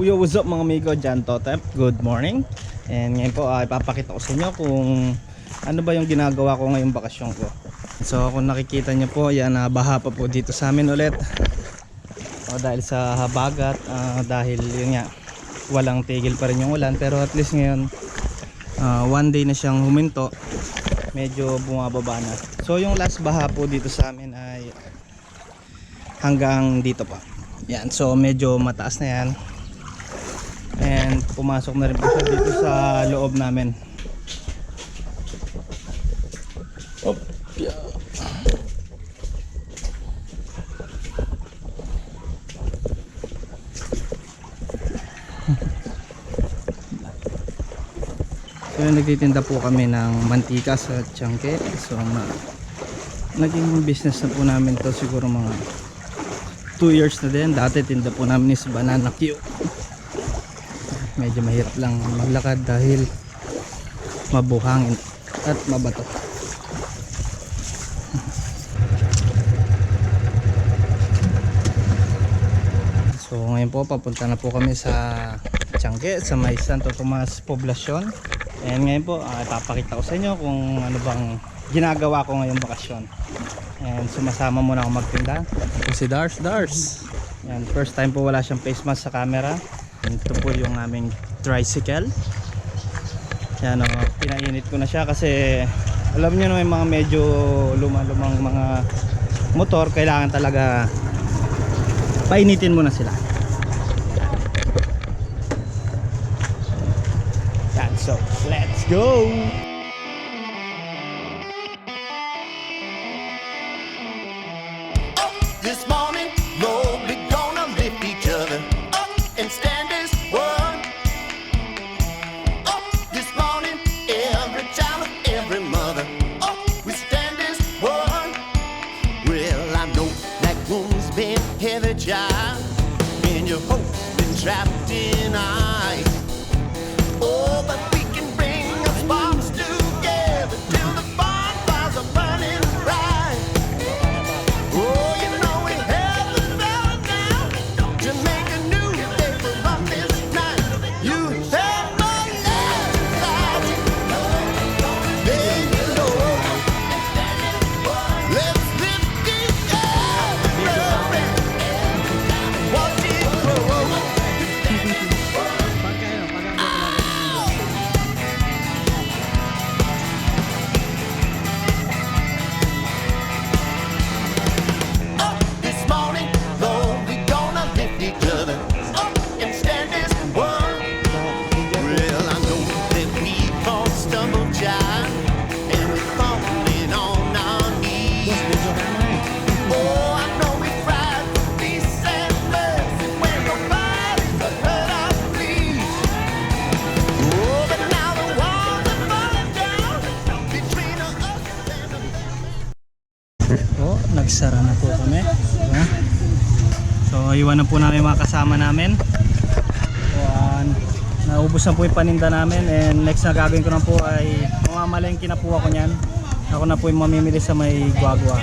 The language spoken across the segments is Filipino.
Yo, what's up mga amigo, Jan Totep. Good morning. And ngayon po ipapakita ko sa inyo kung ano ba yung ginagawa ko ngayong bakasyon ko. So kung nakikita nyo po, yan, baha pa po dito sa amin ulit. Dahil sa habagat, dahil yun nga, walang tigil pa rin yung ulan. Pero at least ngayon, one day na siyang huminto. Medyo bumababa na. So yung last baha po dito sa amin ay hanggang dito pa. Yan, so medyo mataas na yan. And pumasok na rin po siya dito sa loob namin. So nagtitinda po kami ng mantika sa Tiangge. So naging business na po namin to siguro mga 2 years na din. Dati tinda po namin is banana Q. Medyo mahirap lang maglakad dahil mabuhangin at mabato. So ngayon po papunta na po kami sa Tiangge, sa may Santo Tomas Poblacion. And ngayon po ipapakita ko sa inyo kung ano bang ginagawa ko ngayong bakasyon. And sumasama muna ako magtinda. Ito si Dars. Yan, first time po wala siyang face mask sa camera. Ito po yung aming tricycle. Yan, pinainit ko na siya kasi alam niyo naman, mga medyo lumang mga motor, kailangan talaga painitin mo na sila. Yan, so let's go. This morning, Lord, we're gonna lift each other up and stand as one. Up this morning, every child of every mother, up we stand as one. Well, I know that woman's been heavy, child, and your hope been trapped in ice. Oh, but we can bring our sparks together till the bonfires are burning bright. Oh, you know we have the power now to make a new day from this night. You have my love inside you. There you go. Let's lift each other up and watch it grow. Up this morning, Lord, we're gonna lift each other up and stand as one. Well, I know that we've all stumbled, child, and we're falling on our knees. Oh, I know we cried for peace and mercy when nobody's heard our pleas. Oh, but now the walls are falling down between us and the Po, nagsara na po kami. Diba? So iwan na po namin mga kasama namin. So, naubos na po yung paninda namin. And next na gagawin ko na po ay mamamalengke na po ako nyan. Ako na po yung mamimili sa may Guagua.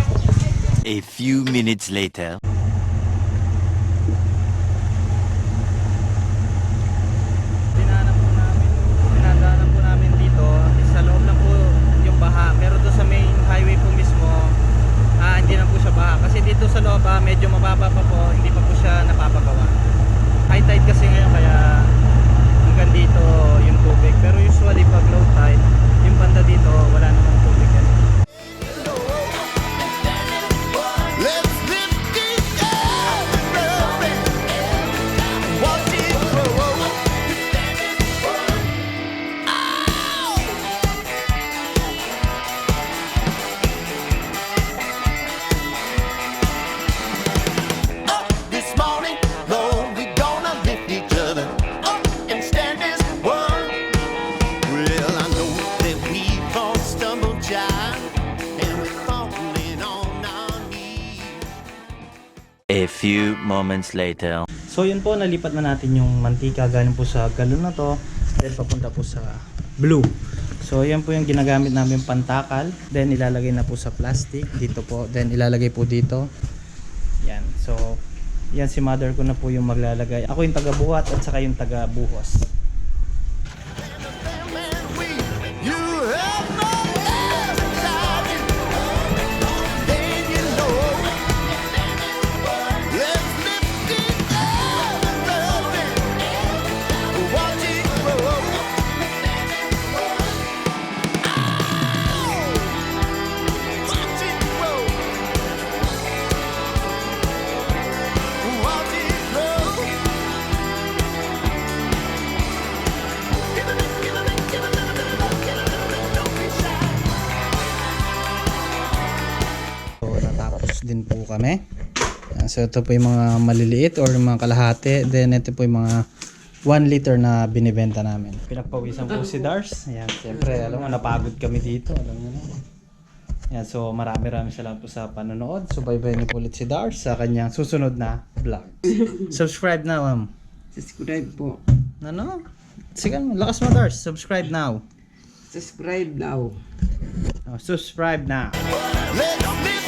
A few minutes later. Dinadaanan po namin dito. Sa loob lang po yung baha. Pero doon sa main highway po mismo, hindi na po siya baha. Kasi dito sa loob medyo mababa pa po. Hindi pa po siya napapagawa. High tide kasi ngayon kaya hanggang dito yung tubig. Pero usually pag low tide, yung banda dito wala namang tubig yan. Let's lift each other up and watch it grow. Up this morning, Lord, we're gonna lift each other up and stand as one. Well, I know that we've all stumbled, child, and we're falling on our knees. A few moments later. So yun po, nalipat na natin yung mantika galing po sa galon na to, then papunta po sa blue. So yan po yung ginagamit namin pantakal, then ilalagay na po sa plastic dito po, then ilalagay po dito. Yan, so Yan si mother ko na po yung maglalagay. Ako yung taga-buhat at saka yung taga-buhos. You have no love then you know. Let's lift it up and love it. Watch it grow. Watch it grow. Watch it grow. Give it, give it, give it, give it, don't be shy. So natapos din po kami. So ito po yung mga maliliit or yung mga kalahati. Then ito po yung mga 1 liter na binibenta namin. Pinagpawisan po si Dars. Ayan, siyempre alam mo napagod kami dito. Alam mo na. Ayan, so marami salamat po sa panonood. So bye-bye niyo po ulit si Dars sa kanyang susunod na vlog. Subscribe na, ma'am. Subscribe po. Ano? Sige, lakas mo Dars. Subscribe now. Subscribe now. Oh, subscribe na. Let's lift